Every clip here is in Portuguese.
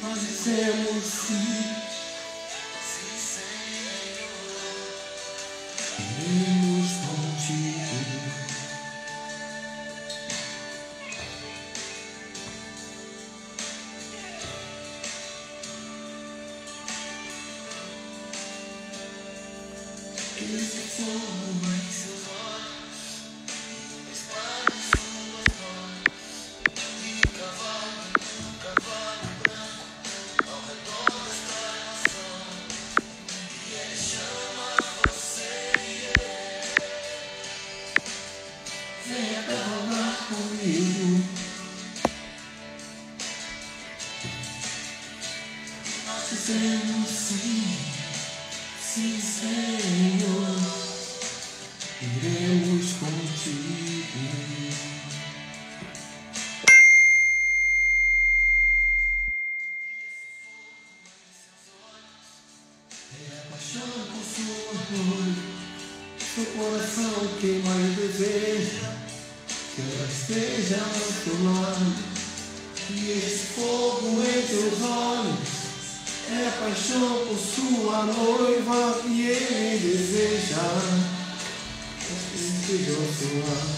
nós dizemos sim. Iremos contigo. Esse fogo em seus olhos, espalhe suas mãos, de cavalo branco, ao redor desta nação, e ele chama você, venha cavalgar comigo. Nós dizemos sim. Sim, Senhor, iremos contigo. É a paixão por sua amor, seu coração queima e deseja que ela esteja ao teu lado. E esse fogo em teus olhos é paixão por sua noiva que ele deseja que esteja ao seu lado.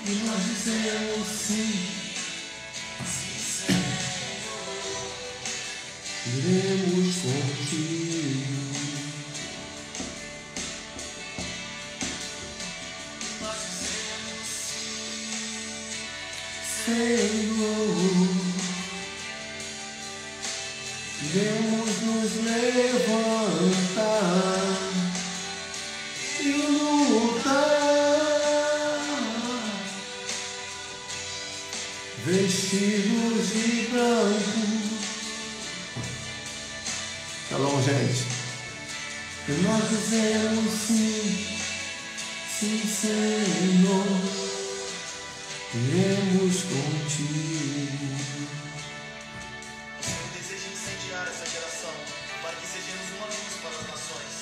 E nós dizemos sim, sim, Senhor, iremos contigo. Nós dizemos sim, Senhor. Devemos nos levantar e lutar, vestidos de branco. Shalom, gente. E nós dizemos sim, sim, Senhor, iremos contigo. Essa geração, para que sejamos uma luz para as nações.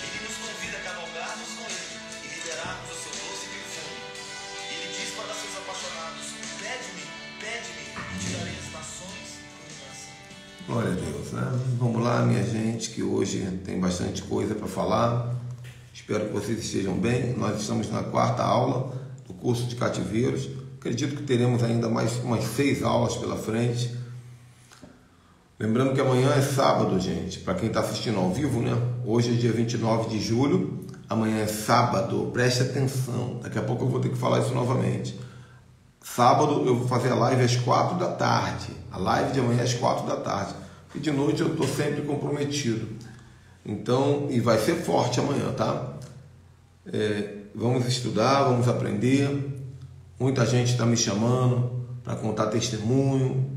Ele nos convida a cavalgarmos com ele e liberarmos o seu doce perfume. Ele diz para seus apaixonados: pede-me, pede-me, e tirarei as nações em bênção. Glória a Deus, né? Vamos lá, minha gente, que hoje tem bastante coisa para falar. Espero que vocês estejam bem. Nós estamos na 4ª aula do curso de cativeiros. Acredito que teremos ainda mais umas 6 aulas pela frente. Lembrando que amanhã é sábado, gente, para quem está assistindo ao vivo, né? Hoje é dia 29 de julho, amanhã é sábado, preste atenção, daqui a pouco eu vou ter que falar isso novamente. Sábado eu vou fazer a live às 4 da tarde, a live de amanhã é às 4 da tarde, e de noite eu estou sempre comprometido, então, e vai ser forte amanhã, tá? Vamos estudar, vamos aprender, muita gente está me chamando para contar testemunho,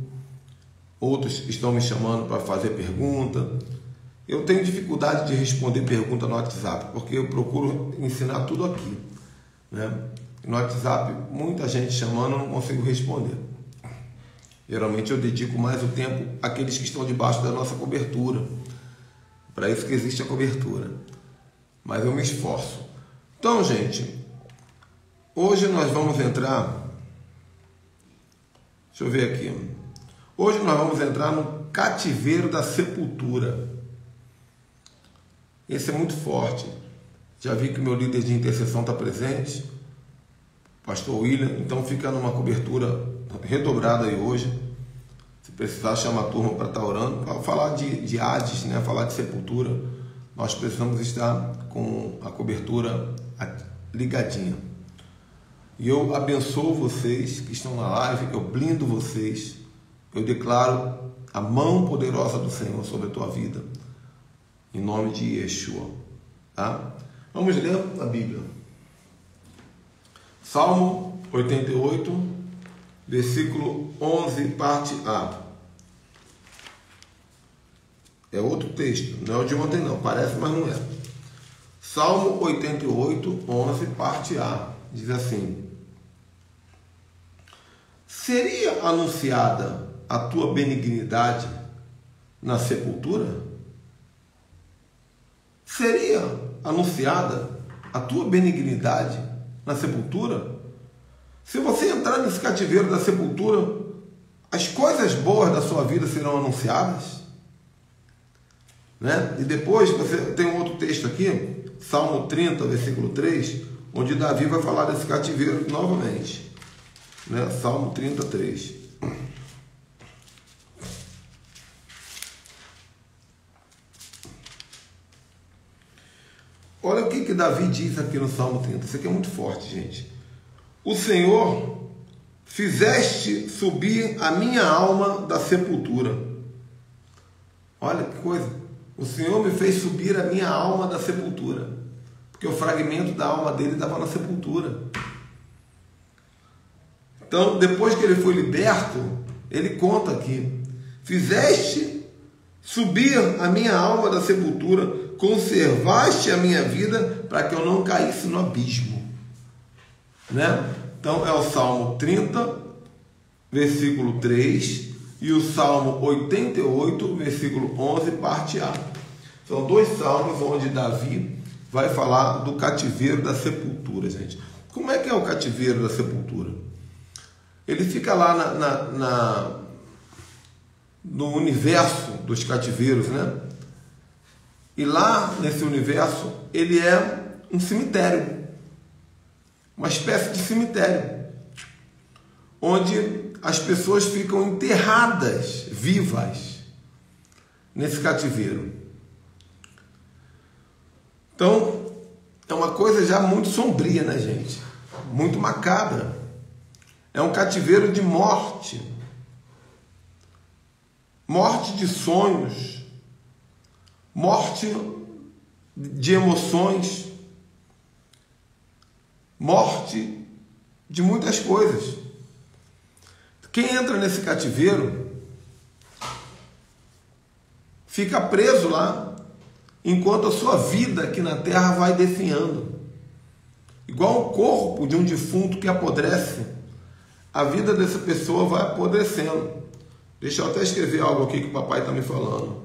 outros estão me chamando para fazer pergunta. Eu tenho dificuldade de responder pergunta no WhatsApp, porque eu procuro ensinar tudo aqui, né? No WhatsApp, muita gente chamando, eu não consigo responder. Geralmente eu dedico mais o tempo àqueles que estão debaixo da nossa cobertura. Para isso que existe a cobertura. Mas eu me esforço. Então, gente, hoje nós vamos entrar... Deixa eu ver aqui. Hoje nós vamos entrar no cativeiro da sepultura. Esse é muito forte. Já vi que o meu líder de intercessão está presente, pastor William, então fica numa cobertura redobrada aí hoje. Se precisar, chama a turma para estar orando. Para falar de Hades, né? Falar de sepultura, nós precisamos estar com a cobertura ligadinha. E eu abençoo vocês que estão na live, eu blindo vocês. Eu declaro a mão poderosa do Senhor sobre a tua vida, em nome de Yeshua, tá? Vamos ler a Bíblia. Salmo 88, versículo 11, parte A. É outro texto, não é o de ontem não, parece, mas não é. Salmo 88, 11, parte A, diz assim: seria anunciada a tua benignidade na sepultura? Seria anunciada a tua benignidade na sepultura? Se você entrar nesse cativeiro da sepultura, as coisas boas da sua vida serão anunciadas, né? E depois você tem um outro texto aqui, Salmo 30, versículo 3, onde Davi vai falar desse cativeiro novamente, né? Salmo 33. Olha o que Davi diz aqui no Salmo 30. Isso aqui é muito forte, gente. O Senhor, fizeste subir a minha alma da sepultura. Olha que coisa. O Senhor me fez subir a minha alma da sepultura. Porque o fragmento da alma dele estava na sepultura. Então, depois que ele foi liberto, ele conta aqui: fizeste subir a minha alma da sepultura, conservaste a minha vida para que eu não caísse no abismo, né? Então é o Salmo 30, versículo 3 e o Salmo 88, versículo 11, parte A. São dois salmos onde Davi vai falar do cativeiro da sepultura, gente. Como é que é o cativeiro da sepultura? Ele fica lá no universo dos cativeiros, né? E lá nesse universo ele é um cemitério, uma espécie de cemitério, onde as pessoas ficam enterradas vivas nesse cativeiro. Então é uma coisa já muito sombria, né, gente? Muito macabra. É um cativeiro de morte, morte de sonhos, morte de emoções, morte de muitas coisas. Quem entra nesse cativeiro fica preso lá enquanto a sua vida aqui na terra vai definhando. Igual o corpo de um defunto que apodrece, a vida dessa pessoa vai apodrecendo. Deixa eu até escrever algo aqui que o papai está me falando.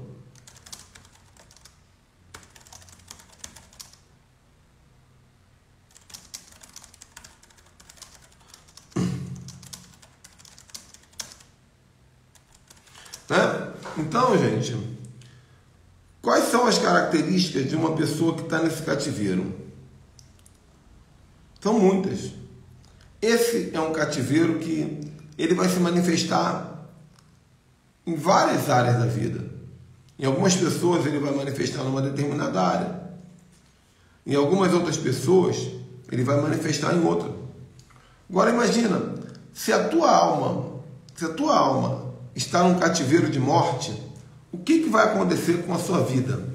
Né? Então, gente, quais são as características de uma pessoa que está nesse cativeiro? São muitas. Esse é um cativeiro que ele vai se manifestar em várias áreas da vida. Em algumas pessoas ele vai manifestar numa determinada área. Em algumas outras pessoas ele vai manifestar em outra. Agora imagina, se a tua alma está num cativeiro de morte, o que vai acontecer com a sua vida?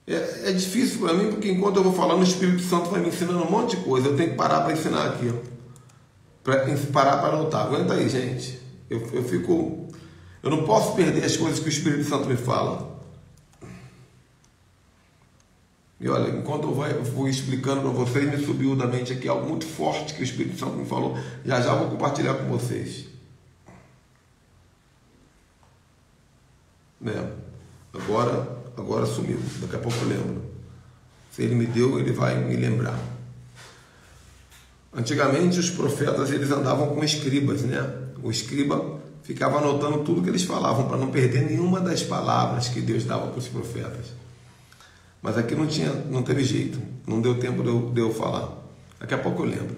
É difícil para mim, porque enquanto eu vou falando, o Espírito Santo vai me ensinando um monte de coisa. Eu tenho que parar para ensinar aqui, parar para anotar. Aguenta aí, gente. Eu não posso perder as coisas que o Espírito Santo me fala. E olha, enquanto eu vou explicando para vocês, me subiu da mente aqui algo muito forte que o Espírito Santo me falou. Já vou compartilhar com vocês. Agora sumiu. Daqui a pouco eu lembro. Se ele me deu, ele vai me lembrar. Antigamente os profetas eles andavam com escribas, né? O escriba ficava anotando tudo que eles falavam para não perder nenhuma das palavras que Deus dava para os profetas. Mas aqui não teve jeito, não deu tempo de eu falar. Daqui a pouco eu lembro.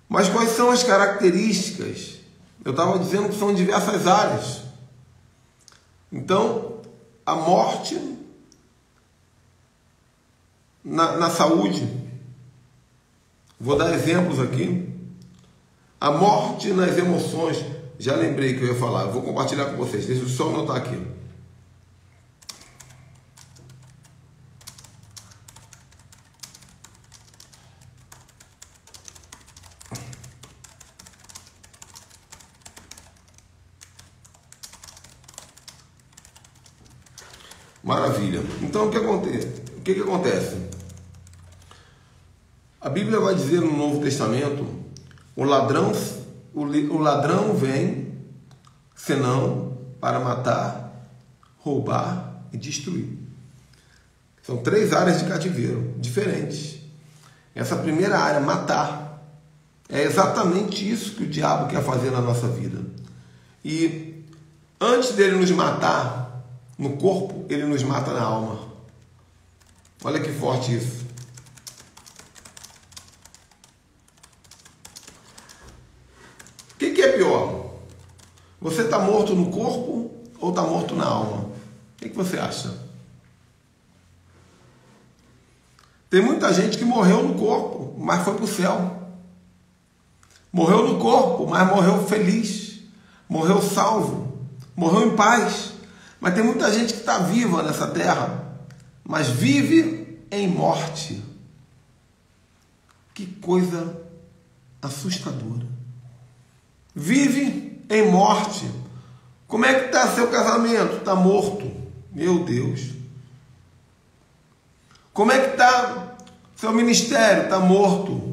Mas quais são as características? Eu estava dizendo que são diversas áreas. Então, a morte na saúde. Vou dar exemplos aqui. A morte nas emoções. Já lembrei que eu ia falar. Eu vou compartilhar com vocês. Deixa eu só anotar aqui. Maravilha. Então, o que acontece? A Bíblia vai dizer no Novo Testamento, o ladrão vem, senão para matar, roubar e destruir. São 3 áreas de cativeiro diferentes. Essa primeira área, matar. É exatamente isso que o diabo quer fazer na nossa vida. E antes dele nos matar no corpo, ele nos mata na alma. Olha que forte isso. O que é pior? Você está morto no corpo ou está morto na alma? O que você acha? Tem muita gente que morreu no corpo, mas foi para o céu. Morreu no corpo, mas morreu feliz. Morreu salvo. Morreu em paz. Mas tem muita gente que está viva nessa terra, mas vive em morte. Que coisa assustadora. Vive em morte. Como é que está seu casamento? Está morto. Meu Deus. Como é que está seu ministério? Está morto.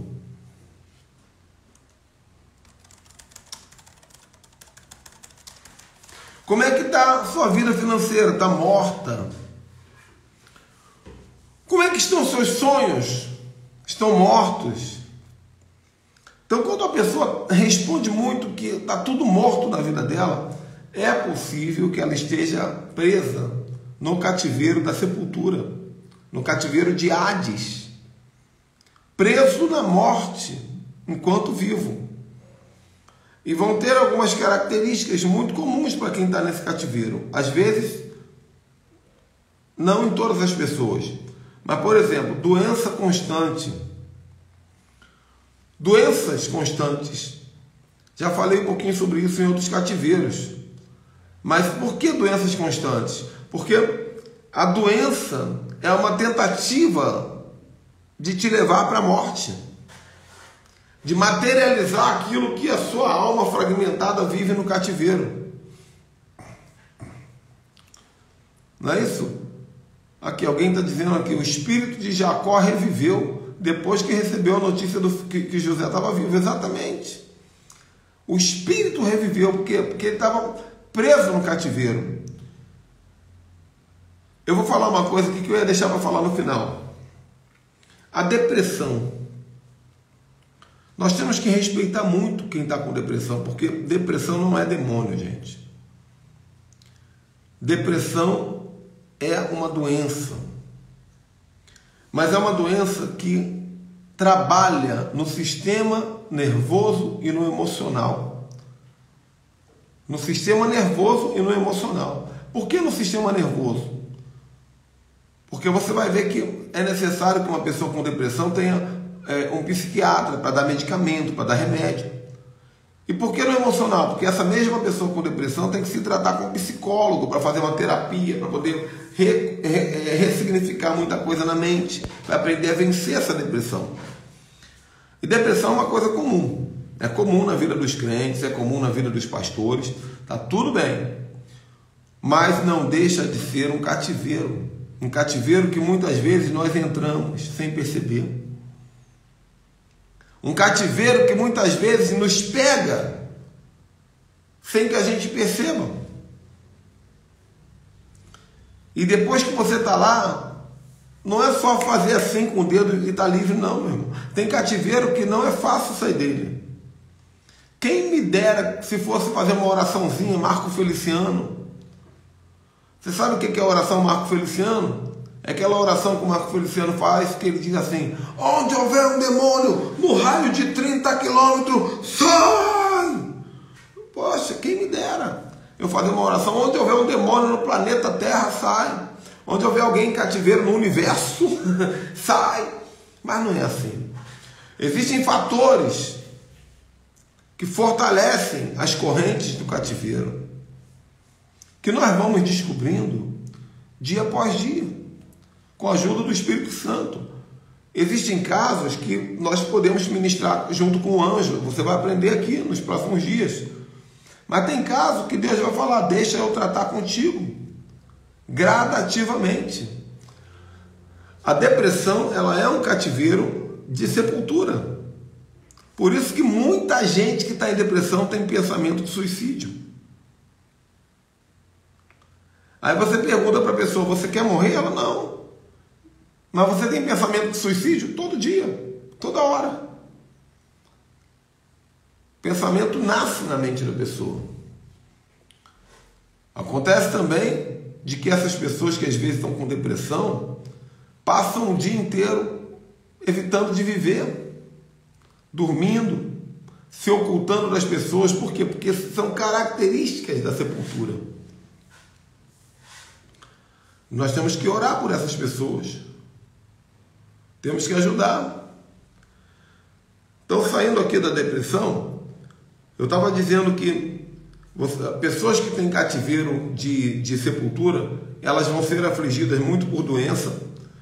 Como é que está sua vida financeira? Está morta. Como é que estão seus sonhos? Estão mortos. Então, quando a pessoa responde muito que está tudo morto na vida dela, é possível que ela esteja presa no cativeiro da sepultura, no cativeiro de Hades, preso na morte enquanto vivo. E vão ter algumas características muito comuns para quem está nesse cativeiro. Às vezes, não em todas as pessoas, mas, por exemplo, doença constante. Doenças constantes. Já falei um pouquinho sobre isso em outros cativeiros. Mas por que doenças constantes? Porque a doença é uma tentativa de te levar para a morte, de materializar aquilo que a sua alma fragmentada vive no cativeiro. Não é isso? Aqui, alguém está dizendo aqui, o espírito de Jacó reviveu depois que recebeu a notícia que José estava vivo. Exatamente. O espírito reviveu, porque ele estava preso no cativeiro. Eu vou falar uma coisa aqui que eu ia deixar para falar no final. A depressão. Nós temos que respeitar muito quem está com depressão, porque depressão não é demônio, gente. Depressão é uma doença. Mas é uma doença que trabalha no sistema nervoso e no emocional. No sistema nervoso e no emocional. Por que no sistema nervoso? Porque você vai ver que é necessário que uma pessoa com depressão tenha um psiquiatra para dar medicamento, para dar remédio. E por que no emocional? Porque essa mesma pessoa com depressão tem que se tratar com um psicólogo para fazer uma terapia, para poder ressignificar muita coisa na mente, para aprender a vencer essa depressão. E depressão é uma coisa comum. É comum na vida dos crentes, é comum na vida dos pastores, tá tudo bem. Mas não deixa de ser um cativeiro. Um cativeiro que muitas vezes nós entramos sem perceber. Um cativeiro que muitas vezes nos pega sem que a gente perceba. E depois que você está lá, não é só fazer assim com o dedo e estar livre, não, meu irmão. Tem cativeiro que não é fácil sair dele. Quem me dera se fosse fazer uma oraçãozinha, Marco Feliciano. Você sabe o que é a oração Marco Feliciano? É aquela oração que o Marco Feliciano faz, que ele diz assim: onde houver um demônio no raio de 30 quilômetros, sai! Poxa, quem me dera eu fazer uma oração, onde houver um demônio no planeta Terra, sai. Onde houver alguém em cativeiro no universo, sai. Mas não é assim. Existem fatores que fortalecem as correntes do cativeiro, que nós vamos descobrindo dia após dia, com a ajuda do Espírito Santo. Existem casos que nós podemos ministrar junto com o anjo. Você vai aprender aqui nos próximos dias. Mas tem casos que Deus vai falar: deixa eu tratar contigo, gradativamente. A depressão, ela é um cativeiro de sepultura. Por isso que muita gente que está em depressão tem pensamento de suicídio. Aí você pergunta para a pessoa: você quer morrer? Ela: não. Mas você tem pensamento de suicídio? Todo dia. Toda hora. O pensamento nasce na mente da pessoa. Acontece também de que essas pessoas que às vezes estão com depressão passam o dia inteiro evitando de viver, dormindo, se ocultando das pessoas. Por quê? Porque são características da sepultura. Nós temos que orar por essas pessoas. Temos que ajudar. Então, saindo aqui da depressão, eu estava dizendo que pessoas que têm cativeiro de sepultura, elas vão ser afligidas muito por doença,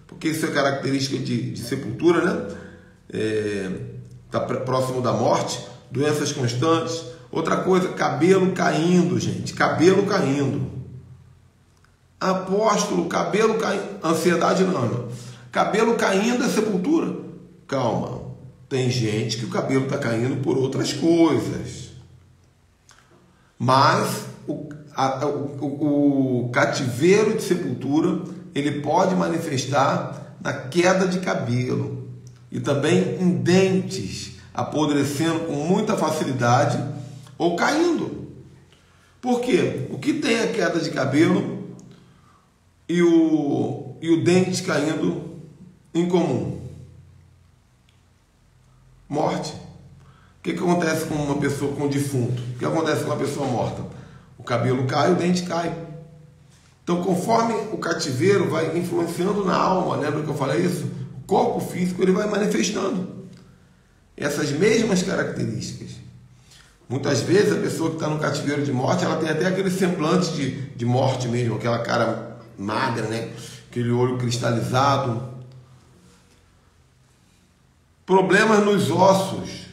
porque isso é característica de sepultura, né? Está próximo da morte, doenças constantes. Outra coisa, cabelo caindo, gente, cabelo caindo. Apóstolo, cabelo caindo, ansiedade não. Cabelo caindo é sepultura? Calma, tem gente que o cabelo está caindo por outras coisas. Mas o cativeiro de sepultura, ele pode manifestar na queda de cabelo e também em dentes apodrecendo com muita facilidade ou caindo. Por quê? O que tem a queda de cabelo e o dente caindo em comum? Morte. O que acontece com uma pessoa, com um defunto? O que acontece com uma pessoa morta? O cabelo cai, o dente cai. Então, conforme o cativeiro vai influenciando na alma, lembra que eu falei isso? O corpo físico, ele vai manifestando essas mesmas características. Muitas vezes a pessoa que está no cativeiro de morte, ela tem até aquele semblante de morte mesmo, aquela cara magra, né? Aquele olho cristalizado. Problemas nos ossos.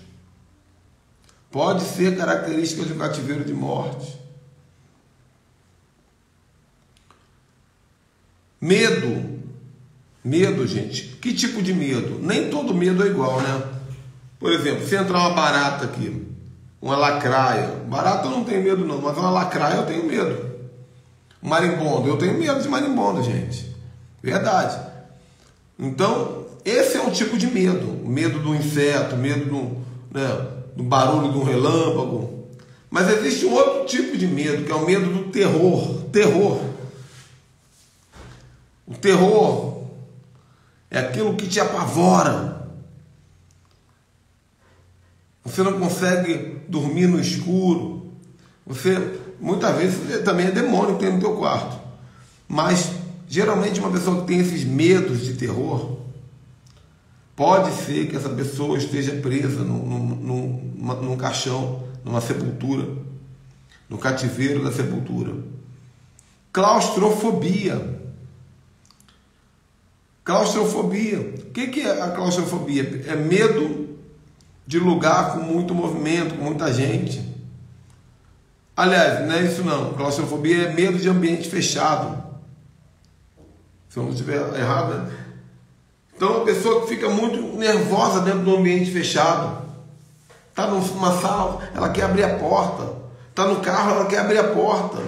Pode ser característica de um cativeiro de morte. Medo. Medo, gente. Que tipo de medo? Nem todo medo é igual, né? Por exemplo, se entrar uma barata aqui, uma lacraia. Barata eu não tenho medo não, mas uma lacraia eu tenho medo. Marimbondo, eu tenho medo de marimbondo, gente. Verdade. Então, esse é um tipo de medo. Medo do inseto, medo do barulho de um relâmpago. Mas existe um outro tipo de medo, que é o medo do terror. Terror. O terror é aquilo que te apavora. Você não consegue dormir no escuro. Muitas vezes também é demônio que tem no teu quarto. Mas geralmente uma pessoa que tem esses medos de terror, pode ser que essa pessoa esteja presa num caixão, numa sepultura, no cativeiro da sepultura. Claustrofobia. Claustrofobia. O que é a claustrofobia? É medo de lugar com muito movimento, com muita gente. Aliás, não é isso não. Claustrofobia é medo de ambiente fechado. Se eu não estiver errado, né? Então, a pessoa que fica muito nervosa dentro do ambiente fechado. Está numa sala, ela quer abrir a porta. Está no carro, ela quer abrir a porta.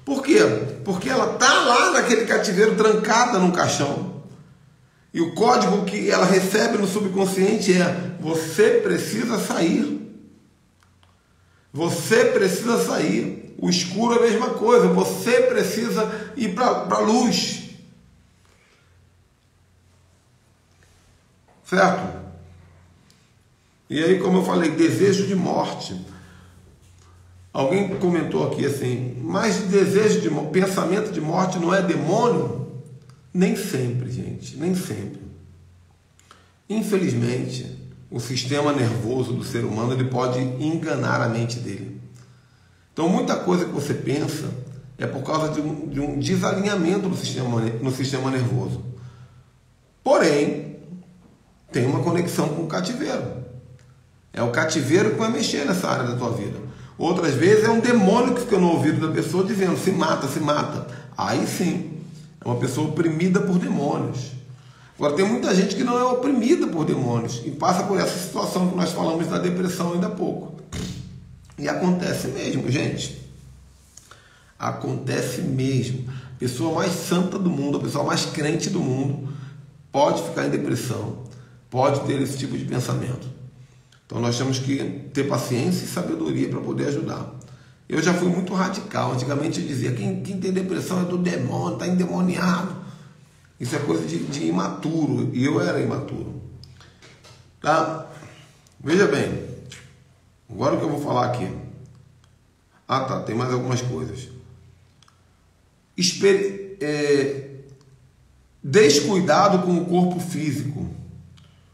Por quê? Porque ela está lá naquele cativeiro trancada num caixão. E o código que ela recebe no subconsciente é: você precisa sair. Você precisa sair. O escuro é a mesma coisa. Você precisa ir para a luz. Certo? E aí, como eu falei, desejo de morte. Alguém comentou aqui assim: mas desejo de morte, pensamento de morte não é demônio? Nem sempre, gente, nem sempre. Infelizmente, o sistema nervoso do ser humano, ele pode enganar a mente dele. Então, muita coisa que você pensa é por causa de um desalinhamento no sistema nervoso. Porém, tem uma conexão com o cativeiro. É o cativeiro que vai mexer nessa área da tua vida. Outras vezes é um demônio que fica no ouvido da pessoa dizendo: se mata, se mata. Aí sim, é uma pessoa oprimida por demônios. Agora, tem muita gente que não é oprimida por demônios e passa por essa situação que nós falamos da depressão ainda há pouco. E acontece mesmo, gente. Acontece mesmo. A pessoa mais santa do mundo, a pessoa mais crente do mundo pode ficar em depressão. pode ter esse tipo de pensamento. Então nós temos que ter paciência e sabedoria para poder ajudar. Eu já fui muito radical. Antigamente eu dizia, quem tem depressão é do demônio, está endemoniado. Isso é coisa de imaturo, e eu era imaturo. Tá? Veja bem, agora o que eu vou falar aqui. Tem mais algumas coisas. Descuidado com o corpo físico.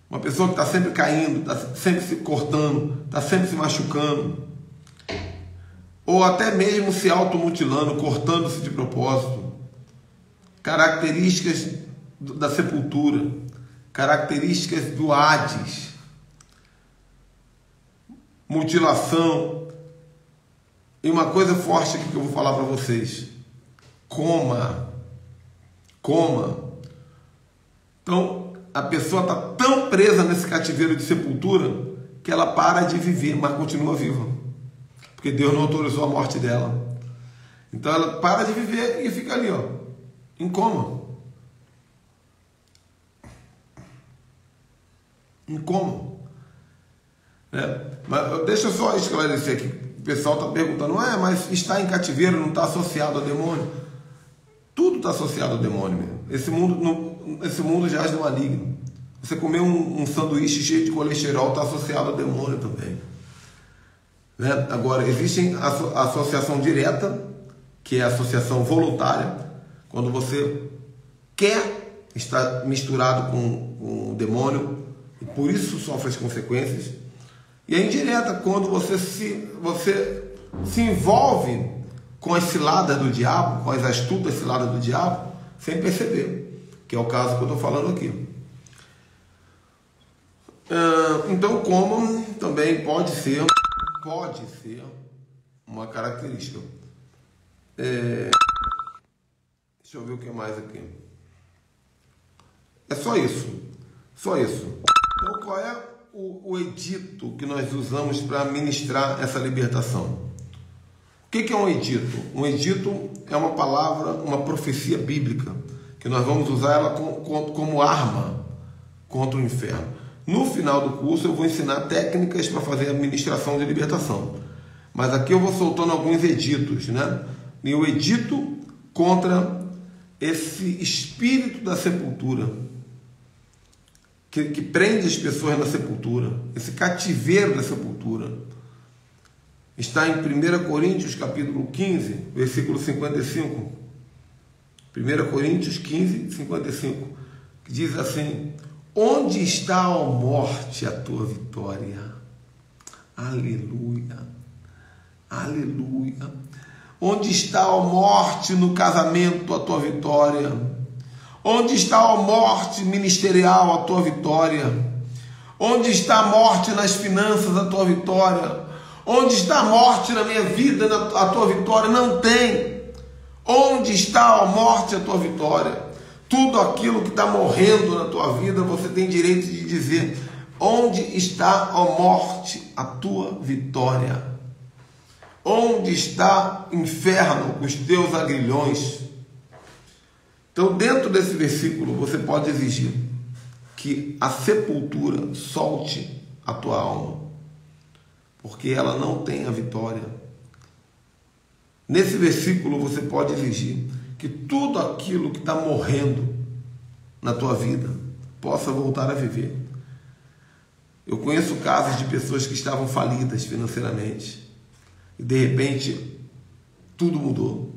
Uma pessoa que está sempre caindo, está sempre se cortando, está sempre se machucando, ou até mesmo se automutilando, cortando-se de propósito. Características da sepultura, características do Hades, mutilação. E uma coisa forte aqui que eu vou falar para vocês: coma. Então, a pessoa está tão presa nesse cativeiro de sepultura que ela para de viver, mas continua viva, porque Deus não autorizou a morte dela. Então ela para de viver e fica ali, em coma. Mas deixa eu só esclarecer aqui. O pessoal está perguntando, mas está em cativeiro, não está associado a demônio? Tudo está associado ao demônio mesmo. Esse mundo jaz no maligno. Você comer um sanduíche cheio de colesterol está associado ao demônio também. Agora, existe a associação direta, que é a associação voluntária, quando você quer estar misturado com o demônio e por isso sofre as consequências. E a indireta, quando você se envolve com as ciladas do diabo, com as astutas ciladas do diabo, sem perceber, que é o caso que eu estou falando aqui. Então, como também pode ser uma característica. Deixa eu ver o que mais aqui. É só isso. Então, qual é o edito que nós usamos para ministrar essa libertação? O que é um edito? Um edito é uma palavra, uma profecia bíblica, que nós vamos usar ela como arma contra o inferno. No final do curso eu vou ensinar técnicas para fazer a ministração de libertação. Mas aqui eu vou soltando alguns editos, E o edito contra esse espírito da sepultura, que prende as pessoas na sepultura, esse cativeiro da sepultura. Está em 1 Coríntios capítulo 15, versículo 55. 1 Coríntios 15, 55, que diz assim: onde está, ó morte, a tua vitória? Aleluia, aleluia. Onde está, ó morte, no casamento, a tua vitória? Onde está, ó morte ministerial, a tua vitória? Onde está a morte nas finanças, a tua vitória? Onde está a morte na minha vida, a tua vitória? Não tem. Onde está, ó morte, a tua vitória? Tudo aquilo que está morrendo na tua vida, você tem direito de dizer: onde está, ó morte, a tua vitória? Onde está, inferno, os teus aguilhões? Então, dentro desse versículo, você pode exigir que a sepultura solte a tua alma, porque ela não tem a vitória. Nesse versículo, você pode exigir que tudo aquilo que está morrendo na tua vida possa voltar a viver. Eu conheço casos de pessoas que estavam falidas financeiramente e de repente tudo mudou.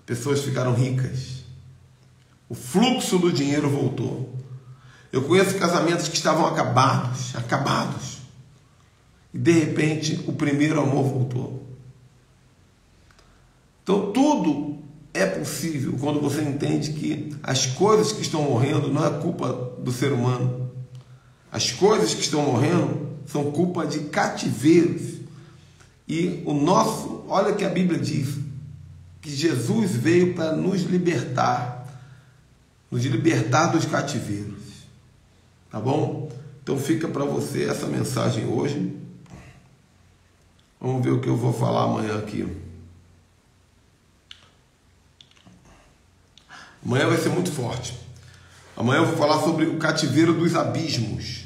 Pessoas ficaram ricas. O fluxo do dinheiro voltou. Eu conheço casamentos que estavam acabados. E de repente o primeiro amor voltou. Então tudo é possível quando você entende que as coisas que estão morrendo não é culpa do ser humano. As coisas que estão morrendo são culpa de cativeiros. E olha que a Bíblia diz, que Jesus veio para nos libertar dos cativeiros. Tá bom? Então fica para você essa mensagem hoje. Vamos ver o que eu vou falar amanhã aqui. Amanhã vai ser muito forte. Amanhã eu vou falar sobre o cativeiro dos abismos.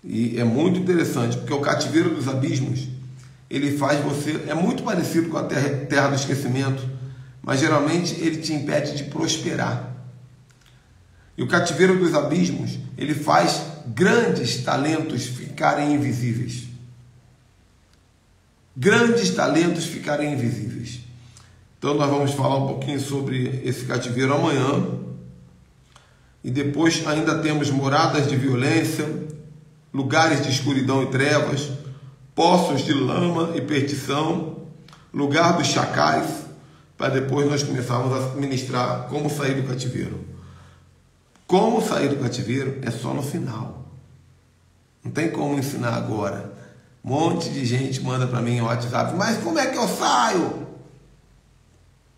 E é muito interessante, porque o cativeiro dos abismos, ele faz você... É muito parecido com a terra do esquecimento, mas geralmente ele te impede de prosperar. E o cativeiro dos abismos, ele faz grandes talentos ficarem invisíveis. Grandes talentos ficarem invisíveis. Então nós vamos falar um pouquinho sobre esse cativeiro amanhã. E depois ainda temos moradas de violência, lugares de escuridão e trevas, poços de lama e perdição, lugar dos chacais, para depois nós começarmos a ministrar como sair do cativeiro. Como sair do cativeiro é só no final. Não tem como ensinar agora. Um monte de gente manda para mim no WhatsApp, mas como é que eu saio?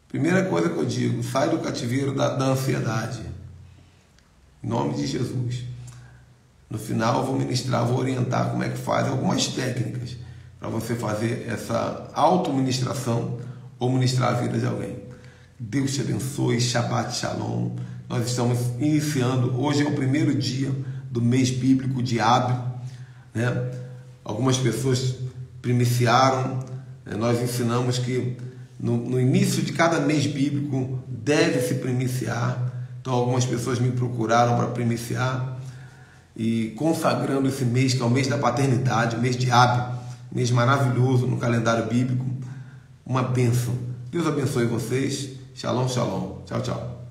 Primeira coisa que eu digo, sai do cativeiro da ansiedade. Em nome de Jesus. No final eu vou ministrar, vou orientar como é que faz algumas técnicas para você fazer essa autoministração ou ministrar a vida de alguém. Deus te abençoe, Shabbat Shalom. Nós estamos iniciando, hoje é o primeiro dia do mês bíblico de Ab, né? Algumas pessoas primiciaram, nós ensinamos que no início de cada mês bíblico deve se primiciar. Então algumas pessoas me procuraram para primiciar e consagrando esse mês, que é o mês da paternidade, o mês de Ab, mês maravilhoso no calendário bíblico, uma bênção. Deus abençoe vocês. Shalom, shalom. Tchau, tchau.